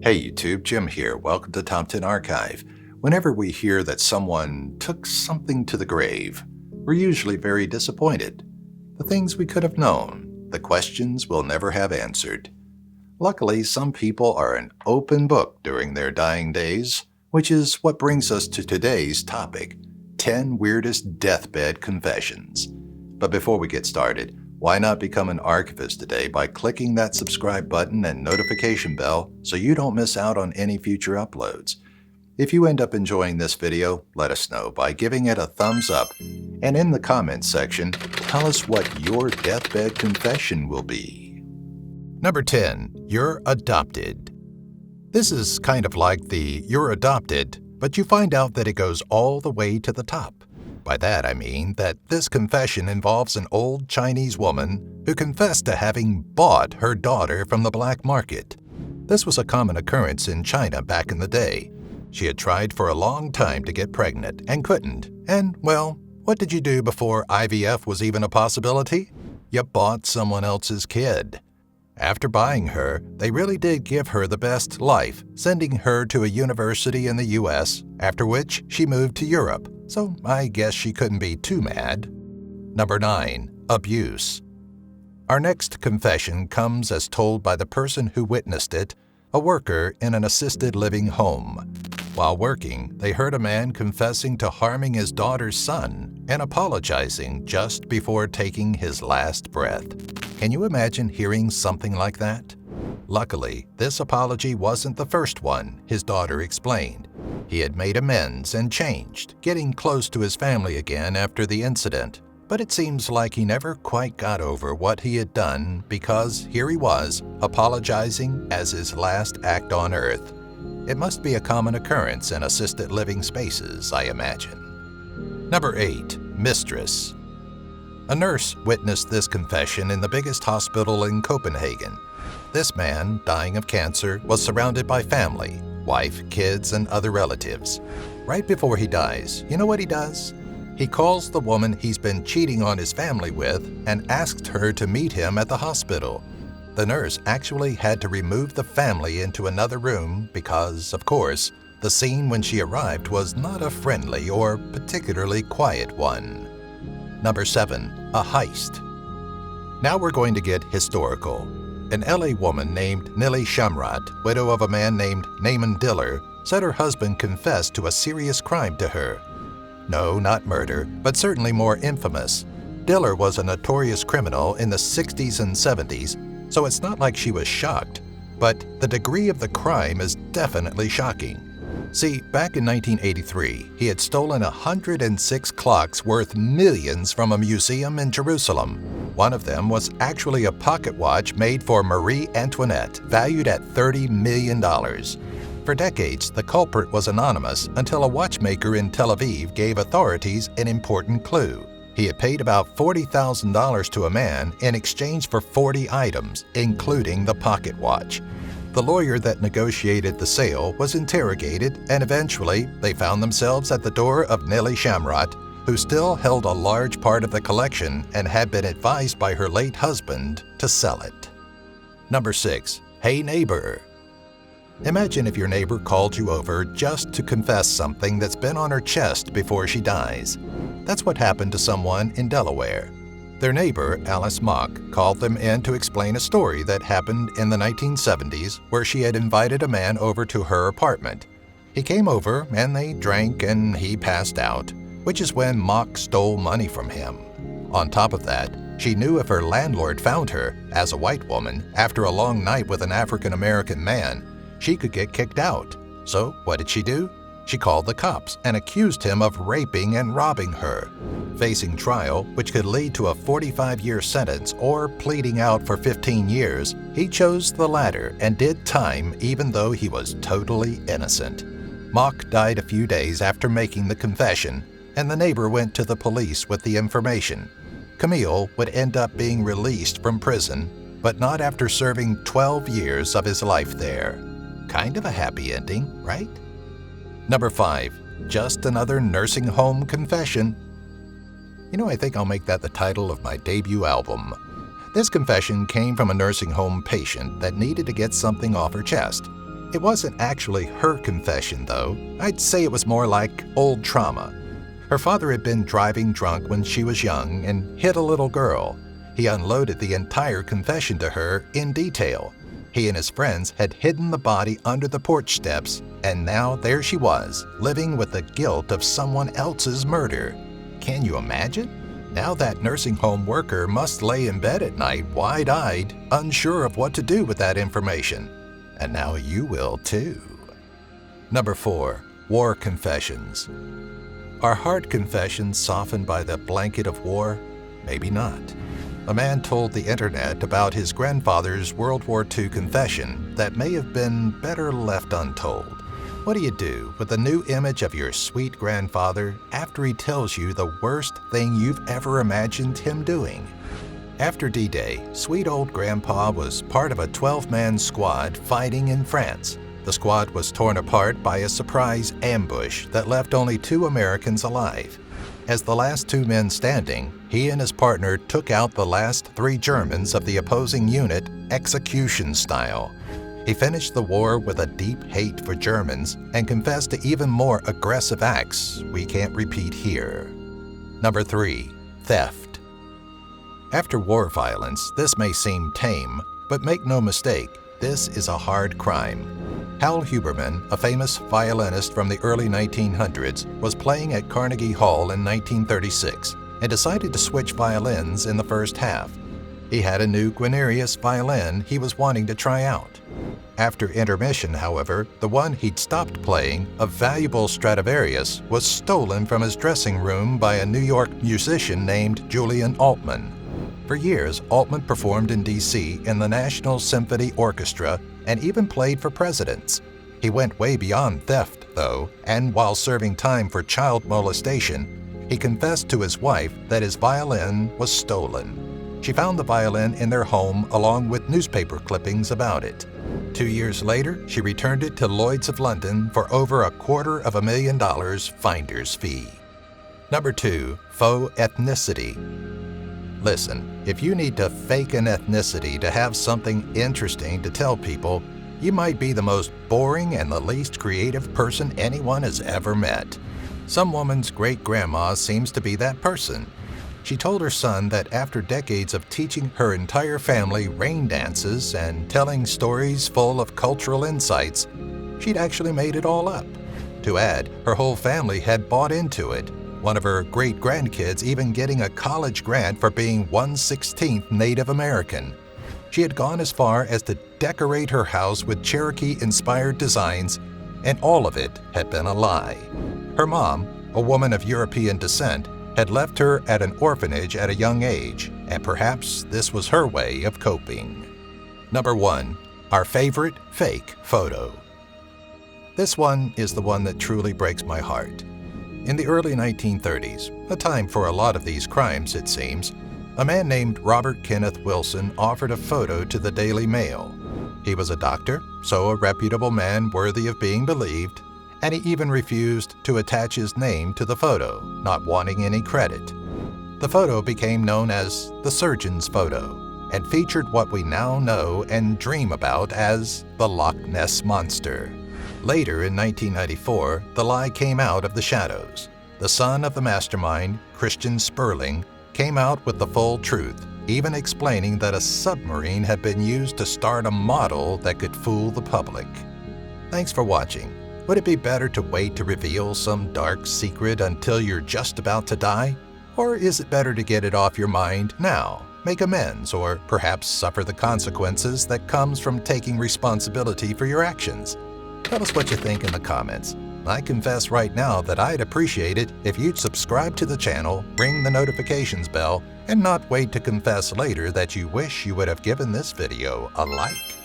Hey YouTube, Jim here. Welcome to Top 10 Archive. Whenever we hear that someone took something to the grave, we're usually very disappointed. The things we could have known, the questions we'll never have answered. Luckily, some people are an open book during their dying days, which is what brings us to today's topic, 10 Weirdest Deathbed Confessions. But before we get started, why not become an archivist today by clicking that subscribe button and notification bell so you don't miss out on any future uploads? If you end up enjoying this video, let us know by giving it a thumbs up, and in the comments section, tell us what your deathbed confession will be. Number 10. Youre Adopted. This is kind of like the Youre Adopted, but you find out that it goes all the way to the top. By that I mean that this confession involves an old Chinese woman who confessed to having bought her daughter from the black market. This was a common occurrence in China back in the day. She had tried for a long time to get pregnant and couldn't. And, well, what did you do before IVF was even a possibility? You bought someone else's kid. After buying her, they really did give her the best life, sending her to a university in the US, after which she moved to Europe. So I guess she couldn't be too mad. Number 9. Abuse. Our next confession comes as told by the person who witnessed it, a worker in an assisted living home. While working, they heard a man confessing to harming his daughter's son and apologizing just before taking his last breath. Can you imagine hearing something like that? Luckily, this apology wasn't the first one, his daughter explained. He had made amends and changed, getting close to his family again after the incident. But it seems like he never quite got over what he had done because here he was, apologizing as his last act on earth. It must be a common occurrence in assisted living spaces, I imagine. Number 8. Mistress. A nurse witnessed this confession in the biggest hospital in Copenhagen. This man, dying of cancer, was surrounded by family, wife, kids, and other relatives. Right before he dies, you know what he does? He calls the woman he's been cheating on his family with and asked her to meet him at the hospital. The nurse actually had to remove the family into another room because, of course, the scene when she arrived was not a friendly or particularly quiet one. Number 7. A heist. Now we're going to get historical. An LA woman named Nellie Shamrat, widow of a man named Naaman Diller, said her husband confessed to a serious crime to her. No, not murder, but certainly more infamous. Diller was a notorious criminal in the 60s and 70s, so it's not like she was shocked. But the degree of the crime is definitely shocking. See, back in 1983, he had stolen 106 clocks worth millions from a museum in Jerusalem. One of them was actually a pocket watch made for Marie Antoinette, valued at $30 million. For decades, the culprit was anonymous until a watchmaker in Tel Aviv gave authorities an important clue. He had paid about $40,000 to a man in exchange for 40 items, including the pocket watch. The lawyer that negotiated the sale was interrogated, and eventually they found themselves at the door of Nellie Shamrat, who still held a large part of the collection and had been advised by her late husband to sell it. Number 6. Hey neighbor. Imagine if your neighbor called you over just to confess something that's been on her chest before she dies. That's what happened to someone in Delaware. Their neighbor, Alice Mock, called them in to explain a story that happened in the 1970s where she had invited a man over to her apartment. He came over and they drank and he passed out, which is when Mock stole money from him. On top of that, she knew if her landlord found her, as a white woman, after a long night with an African-American man, she could get kicked out. So what did she do? She called the cops and accused him of raping and robbing her. Facing trial, which could lead to a 45-year sentence or pleading out for 15 years, he chose the latter and did time even though he was totally innocent. Mock died a few days after making the confession, and the neighbor went to the police with the information. Camille would end up being released from prison, but not after serving 12 years of his life there. Kind of a happy ending, right? Number 5. Just another nursing home confession. You know, I think I'll make that the title of my debut album. This confession came from a nursing home patient that needed to get something off her chest. It wasn't actually her confession, though. I'd say it was more like old trauma. Her father had been driving drunk when she was young and hit a little girl. He unloaded the entire confession to her in detail. He and his friends had hidden the body under the porch steps, and now there she was, living with the guilt of someone else's murder. Can you imagine? Now that nursing home worker must lay in bed at night wide-eyed, unsure of what to do with that information. And now you will too. Number 4. War confessions. Are hard confessions softened by the blanket of war? Maybe not. A man told the internet about his grandfather's World War II confession that may have been better left untold. What do you do with a new image of your sweet grandfather after he tells you the worst thing you've ever imagined him doing? After D-Day, sweet old Grandpa was part of a 12-man squad fighting in France. The squad was torn apart by a surprise ambush that left only 2 Americans alive. As the last 2 men standing, he and his partner took out the last 3 Germans of the opposing unit execution style. He finished the war with a deep hate for Germans and confessed to even more aggressive acts we can't repeat here. Number 3. Theft. After war violence, this may seem tame, but make no mistake, this is a hard crime. Hal Huberman, a famous violinist from the early 1900s, was playing at Carnegie Hall in 1936 and decided to switch violins in the first half. He had a new Guarnerius violin he was wanting to try out. After intermission, however, the one he'd stopped playing, a valuable Stradivarius, was stolen from his dressing room by a New York musician named Julian Altman. For years, Altman performed in D.C. in the National Symphony Orchestra and even played for presidents. He went way beyond theft, though, and while serving time for child molestation, he confessed to his wife that his violin was stolen. She found the violin in their home along with newspaper clippings about it. 2 years later, she returned it to Lloyd's of London for over $250,000 finder's fee. Number 2. Faux ethnicity. Listen, if you need to fake an ethnicity to have something interesting to tell people, you might be the most boring and the least creative person anyone has ever met. Some woman's great-grandma seems to be that person. She told her son that after decades of teaching her entire family rain dances and telling stories full of cultural insights, she'd actually made it all up. To add, her whole family had bought into it, one of her great-grandkids even getting a college grant for being 1/16th Native American. She had gone as far as to decorate her house with Cherokee-inspired designs, and all of it had been a lie. Her mom, a woman of European descent, had left her at an orphanage at a young age, and perhaps this was her way of coping. Number 1. Our favorite fake photo. This one is the one that truly breaks my heart. In the early 1930s, a time for a lot of these crimes, it seems, a man named Robert Kenneth Wilson offered a photo to the Daily Mail. He was a doctor, so a reputable man worthy of being believed, and he even refused to attach his name to the photo, not wanting any credit. The photo became known as the surgeon's photo and featured what we now know and dream about as the Loch Ness Monster. Later in 1994, the lie came out of the shadows. The son of the mastermind, Christian Sperling, came out with the full truth, even explaining that a submarine had been used to start a model that could fool the public. Thanks for watching. Would it be better to wait to reveal some dark secret until you're just about to die? Or is it better to get it off your mind now, make amends, or perhaps suffer the consequences that comes from taking responsibility for your actions? Tell us what you think in the comments. I confess right now that I'd appreciate it if you'd subscribe to the channel, ring the notifications bell, and not wait to confess later that you wish you would have given this video a like.